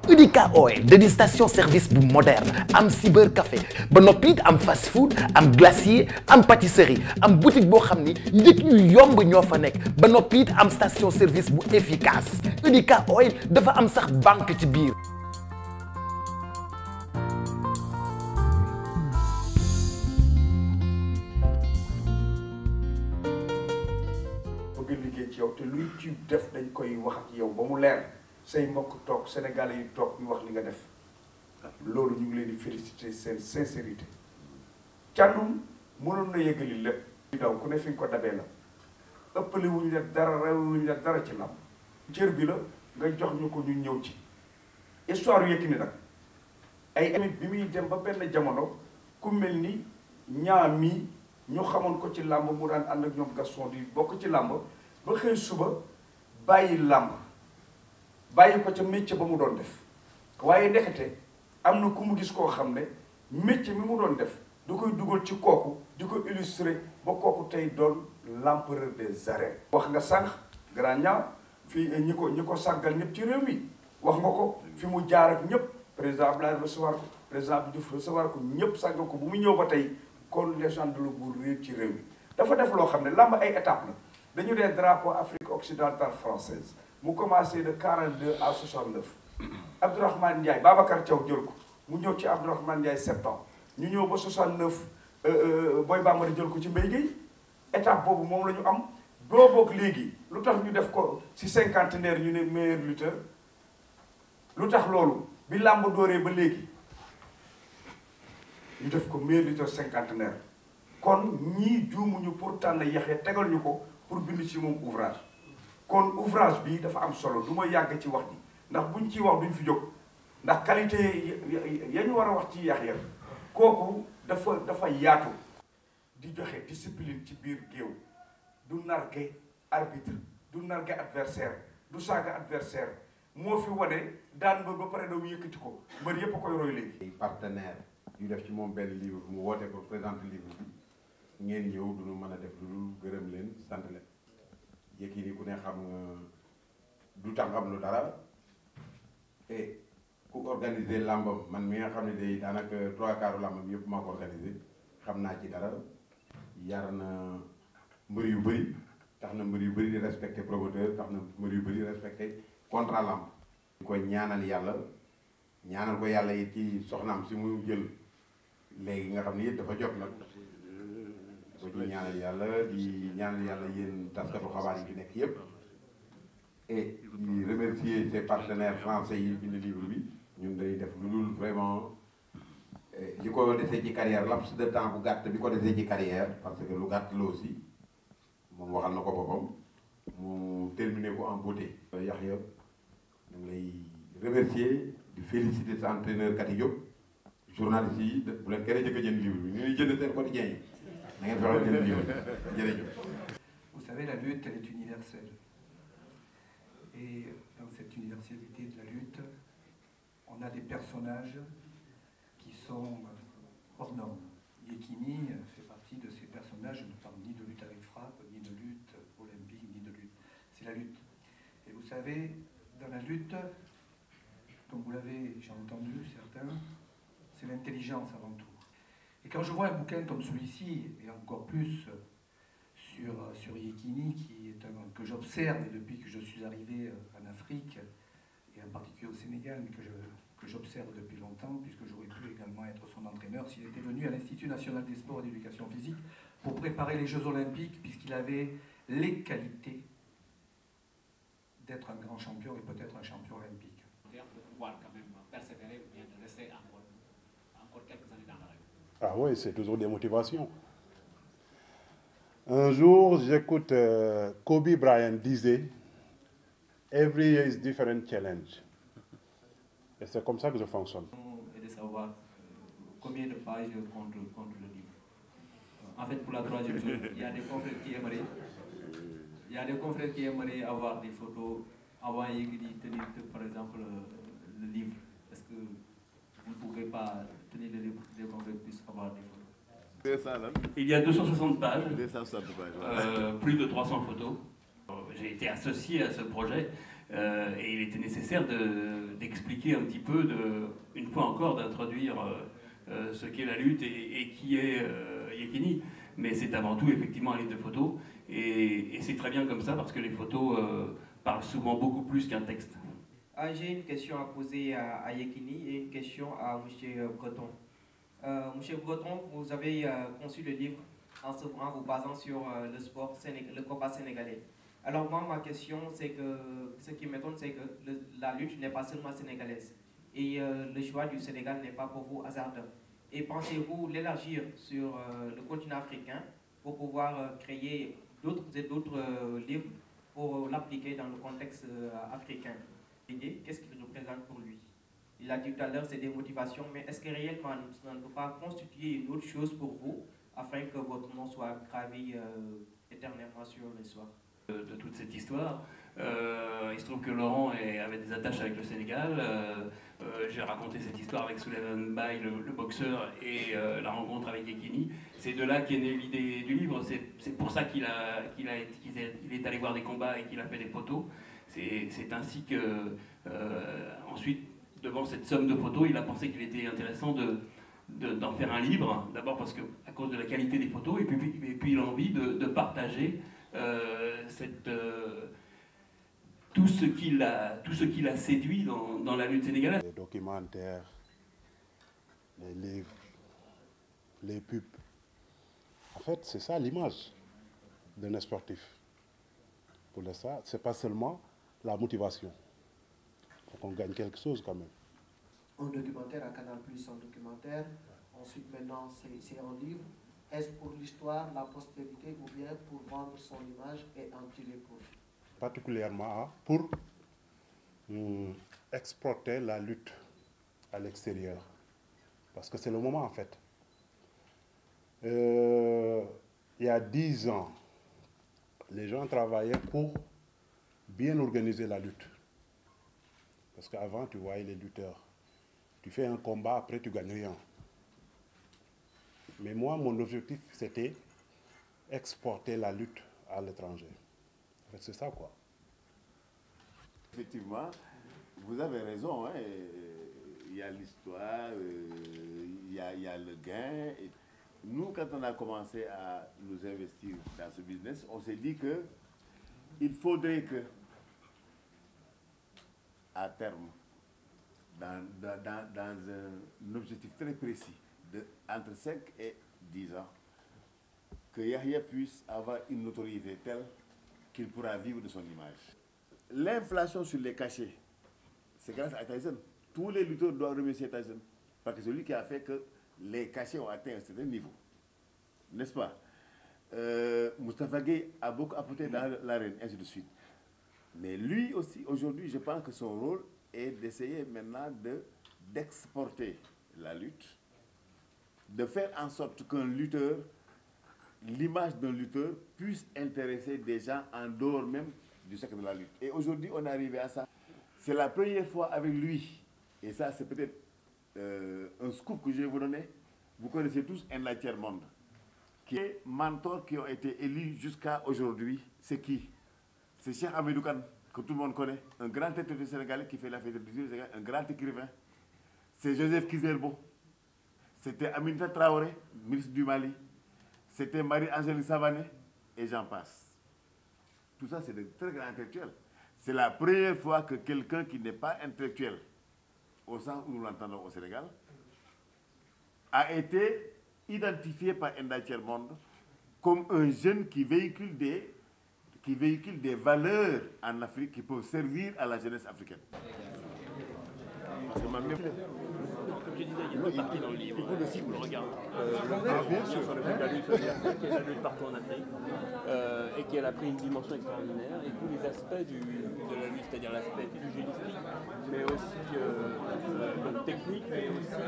Unica Oil de station service bu moderne am cyber café ba noppi it am fast food am glacier am pâtisserie am boutique boo xam ni njëg yu yomb ñoo fa nekk ba noppi it am station service bu efficace Unica Oil dafa am sax banque ci biir. bëgg liggéey ci yow te luy ci def dañ koy wax ak yow ba mu leer say mbokk toog sénégalais yi toog ñu wax li nga def loolu ñu ngi leen di féliciter seen sincérité Thiandoum mënoon na yëgali lépp. daw ku ne fi nga ko dabee la ëppale wuñ la dara rew wuñ la dara ci lam cër bi la nga jox ñu ko ñu ñëw ci histoire Yékini nag ay amit bi muy dem ba benn jamono ku mel ni ñaami ñu xamoon ko ci làmb mu daan ànd ak ñoom Gaston di bokk ci làmb ba xëy suba bàyyi làmb bàyyi ko ca métier ba mu doon def waaye ndekete am na ku mu gis koo xam ne métier mi mu doon def da koy dugal ci kooku di ko illustrer ba kooku tey doon l'empereur des arènes. wax nga sànq grand ñaaw fii ñi ko sàggal ñëpp ci réew mi wax nga ko fi mu jaar ak ñëpp président Abdoulaye recevoir ko président Abdou Diouf recevoir ko ñëpp sàggal ko bu mu ñëw ba tey kon légende la bu réer ci réew mi dafa def loo xam ne làmb ay étape la dañu dee drapeau Afrique occidentale française mu commencé de 42 à 69 Abdourahmane Ndiaye Babacar Thiaw jël ko mu ñëw ci Abdourahmane Ndiaye 7 ans ñu ñëw ba 69 Boy Bambara jël ko ci Mbaye Guèye étape boobu moom la ñu am doo boog léegi lu tax ñu def ko ci cinquantenaire ñu ne meilleur lutteur lu tax loolu bi làmb dooree ba léegi ñu def ko meilleur lutteur cinquantenaire kon ñii juumuñu pour tànn Yaxya tegal ñu ko pour bind ci moom ouvrage kon ouvrage bi dafa am solo du ma yàgg ci wax ji ndax buñ ciy wax duñ fi jóg ndax qualité ya ñu war a wax ci Yaxya kooku dafa yaatu di joxe discipline ci biir géew du narge arbitre du narge adversaire du saaga adversaire moo fi wane daan ba pare daw yëkkati ko mbër yépp a koy roy léegi. partenaire yu def ci moom benn livre mu woote ko présenter livre bi ngeen ñëw duñu mën a def lu dul gërëm leen sant leen Yékini ku ne xam du tàngam lu dara et ku organiser làmbam man mi nga xam ne day daanaka 3/4 làmbam yëpp maa ko organiser xam naa ci dara yar na mbër yu bëri tax na mbër yu bëri di respecté promoteur tax na mbër yu bëri respecté contrat làmb di ko ñaanal yàlla ñaanal ko yàlla it ci soxnaam si mu jël léegi nga xam ne it dafa jot nag ko ci ñaanal yàlla di ñaanal yàlla yéen taskatu xabaar yi fi nekk yépp et di remercier ses partenaires français yi bind livre bi ñun day def lu dul vraiment li ko desee ci carrière laps de temps bu gàtt bi ko desee ci carrière parce que lu gàtt la aussi moom waxal na ko boppam mu terminer ko en beauté. Yaxya ñu ngi lay remercier di féliciter sa entraîneur Kati Diop journaliste yi bu leen kenn jëkk a jënd livre bi ñu ngi jënd seen quotidien yi na ngeen fexe jënd livre bi jërëjëf. Vous savez, la lutte, elle est universelle. Et dans cette universalité de la lutte, on a des personnages qui sont hors normes. Yékini fait partie de ces personnages. Je ne parle ni de lutte avec frappe, ni de lutte olympique, ni de lutte. C'est la lutte. Et vous savez, dans la lutte, comme vous l'avez, j'ai entendu certains, c'est l'intelligence avant tout. Et quand je vois un bouquin comme celui-ci, et encore plus sur Yékini, qui est que j'observe depuis que je suis arrivé en Afrique, et en particulier au Sénégal, mais que j'observe depuis longtemps, puisque j'aurais pu également être son entraîneur s'il était venu à l'Institut national des sports et d'éducation physique pour préparer les Jeux olympiques, puisqu'il avait les qualités d'être un grand champion et peut-être un champion olympique. De pouvoir quand même persévérer ou bien de rester encore quelques années dans la règle. Ah oui, c'est toujours des motivations. Un jour, j'écoute Kobe Bryant disait « Every year is different challenge ». Et c'est comme ça que je fonctionne. Et de savoir combien de pages contre le livre. En fait, pour la troisième chose, il y a des confrères qui aimeraient avoir des photos avant Yékini tenir, par exemple, le livre. Est-ce que vous ne pourrez pas tenir le livre, les confrères puissent avoir des photos? Il y a 260 pages, plus de 300 photos. J'ai été associé à ce projet Et il était nécessaire d'expliquer un petit peu, une fois encore, d'introduire ce qu'est la lutte et qui est Yekini. Mais c'est avant tout effectivement un livre de photos, et c'est très bien comme ça parce que les photos parlent souvent beaucoup plus qu'un texte. J'ai une question à poser à Yekini et une question à M. Breton. M. Breton, vous avez conçu le livre en vous basant sur le sport, le combat sénégalais. Alors moi, ma question, c'est que ce qui m'étonne, c'est que la lutte n'est pas seulement sénégalaise. Et le choix du Sénégal n'est pas pour vous hasardeux. Et pensez-vous l'élargir sur le continent africain pour pouvoir créer d'autres livres pour l'appliquer dans le contexte africain? Qu'est-ce qu'il représente pour lui? Il a dit tout à l'heure, c'est des motivations, mais est-ce que réellement ça ne peut pas constituer une autre chose pour vous afin que votre nom soit gravé éternellement sur l'histoire? De toute cette histoire, il se trouve que Laurent avait des attaches avec le Sénégal. J'ai raconté cette histoire avec Souleymane Baye, le boxeur, et la rencontre avec Yekini. C'est de là qu'est née l'idée du livre. C'est pour ça qu'il est allé voir des combats et qu'il a fait des photos. C'est ainsi que, ensuite, devant cette somme de photos, il a pensé qu'il était intéressant d'en faire un livre. D'abord parce que, à cause de la qualité des photos, et puis l'envie de partager tout ce qui l'a séduit dans la lutte sénégalaise. Les documentaires, les livres, les pubs. En fait, c'est ça l'image d'un sportif. Pour ça, c'est pas seulement la motivation. Il faut qu'on gagne quelque chose quand même. Un documentaire à Canal+, un documentaire. Ensuite, maintenant, c'est un livre. Est-ce pour l'histoire, la postérité, ou bien pour vendre son image et en tirer profit? Particulièrement pour exporter la lutte à l'extérieur. Parce que c'est le moment en fait. Il y a 10 ans, les gens travaillaient pour bien organiser la lutte. Parce qu'avant, tu voyais les lutteurs. Tu fais un combat, après tu gagnes rien. Mais moi, mon objectif, c'était exporter la lutte à l'étranger. En fait, c'est ça, quoi. Effectivement, vous avez raison. Hein, il y a l'histoire, il y a le gain. Et nous, quand on a commencé à nous investir dans ce business, on s'est dit qu'il faudrait que, à terme, dans un objectif très précis, entre 5 et 10 ans, que Yahya puisse avoir une notoriété telle qu'il pourra vivre de son image. L'inflation sur les cachets, c'est grâce à Tyson. Tous les lutteurs doivent remercier Tyson, parce que c'est lui qui a fait que les cachets ont atteint un certain niveau. N'est-ce pas? Moustapha Gueye a beaucoup apporté dans l'arène, ainsi de suite. Mais lui aussi, aujourd'hui, je pense que son rôle est d'essayer maintenant d'exporter la lutte, de faire en sorte qu'un lutteur, l'image d'un lutteur puisse intéresser des gens en dehors même du secteur de la lutte. Et aujourd'hui, on est arrivé à ça. C'est la première fois avec lui, et ça c'est peut-être un scoop que je vais vous donner. Vous connaissez tous Enda Tiers-Monde, qui est mentor qui ont été élus jusqu'à aujourd'hui. C'est qui? C'est Cheikh Hamidou Kane, que tout le monde connaît, un grand intellectuel sénégalais qui fait la fête du Sénégal, un grand écrivain. C'est Joseph Kizerbo. C'était Aminata Traoré, ministre du Mali. C'était Marie-Angélique Savané, et j'en passe. Tout ça, c'est de très grands intellectuels. C'est la première fois que quelqu'un qui n'est pas intellectuel, au sens où nous l'entendons au Sénégal, a été identifié par Enda Tiers-Monde comme un jeune qui véhicule des valeurs en Afrique qui peuvent servir à la jeunesse africaine. Parce que comme je disais, il y a deux parties dans le livre, si vous le regardez. Bien sûr, sur le fait de la lutte, qui est la lutte partout en Afrique, et qui a pris une dimension extraordinaire, et tous les aspects de la lutte, c'est-à-dire l'aspect pugilistique, mais aussi donc technique, mais aussi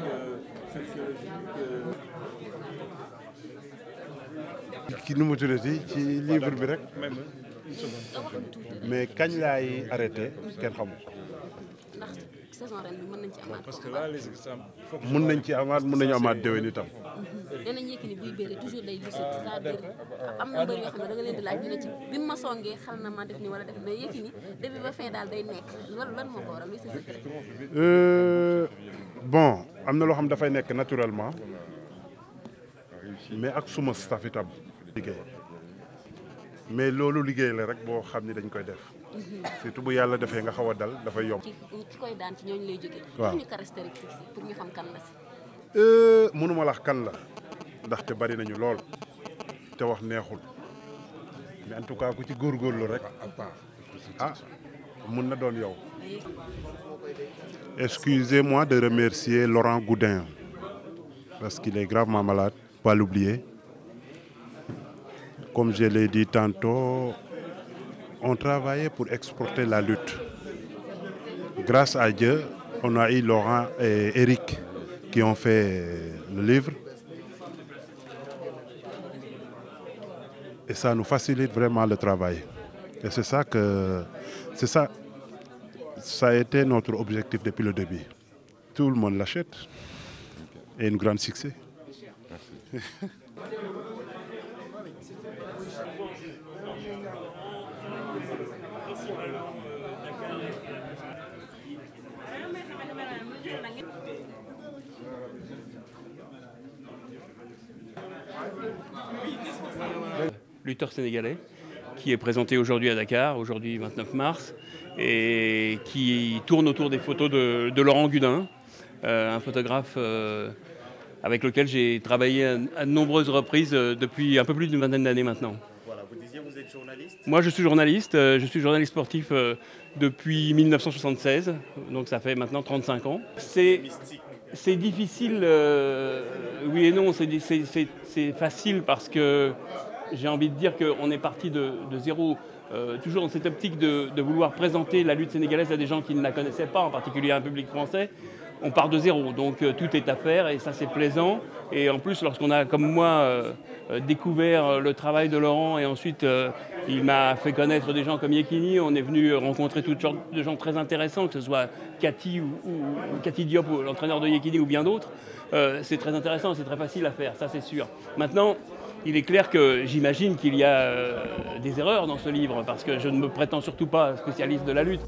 sociologique. Ki nu mu tuddati ci livre bi rek mais kañ laay arrêté kenn xamul. saison ren bi mën nañ ci amaat. parce que là les exemples. mën nañ ci amaat mën nañu amaat déwén itam. nee nañ Yékini buy bëre toujours day lucide c'est-à-dire am na mbër yoo xam ne da nga leen di laaj ñu ne ci bi mu ma songee xal na ma def ni wala def mais Yékini début ba fin daal day nekk loolu lan moo ko waral luy sa secret. bon am na loo xam dafay nekk naturellement mais ak suma staff itam liggéey mais loolu liggéey la rek boo xam ni dañ koy def. surtout bu yàlla defee nga xaw a dal dafay yomb. ki koy daan ci ñooñu lay jógee. waaw ñu caractéristique pour ñu xam kan la si. mënuma la wax kan la ndaxte bari nañu lool te wax neexul mais en tout cas ku ci góorgóorlu rek ah mun na doon yow. Excusez-moi de remercier Laurent Goudin parce qu'il est gravement malade, pas l'oublier. Comme je l'ai dit tantôt, on travaillait pour exporter la lutte. Grâce à Dieu, on a eu Laurent et Eric qui ont fait le livre. Et ça nous facilite vraiment le travail. Et c'est ça a été notre objectif depuis le début. Tout le monde l'achète. Et un grand succès. Merci. Lutteur sénégalais qui est présenté aujourd'hui à Dakar, aujourd'hui 29 mars, et qui tourne autour des photos de Laurent Goudin, un photographe avec lequel j'ai travaillé à de nombreuses reprises depuis un peu plus d'une vingtaine d'années maintenant. Voilà, vous disiez vous êtes journaliste? Moi je suis journaliste sportif depuis 1976, donc ça fait maintenant 35 ans. C'est difficile, oui et non, c'est facile parce que j'ai envie de dire qu'on est parti de zéro, toujours dans cette optique de vouloir présenter la lutte sénégalaise à des gens qui ne la connaissaient pas, en particulier à un public français. On part de zéro, donc tout est à faire et ça c'est plaisant. Et en plus, lorsqu'on a, comme moi, découvert le travail de Laurent et ensuite il m'a fait connaître des gens comme Yékini, on est venu rencontrer toutes sortes de gens très intéressants, que ce soit Cathy ou Cathy Diop, l'entraîneur de Yékini ou bien d'autres. C'est très intéressant, c'est très facile à faire, ça c'est sûr. Maintenant, il est clair que j'imagine qu'il y a des erreurs dans ce livre parce que je ne me prétends surtout pas spécialiste de la lutte.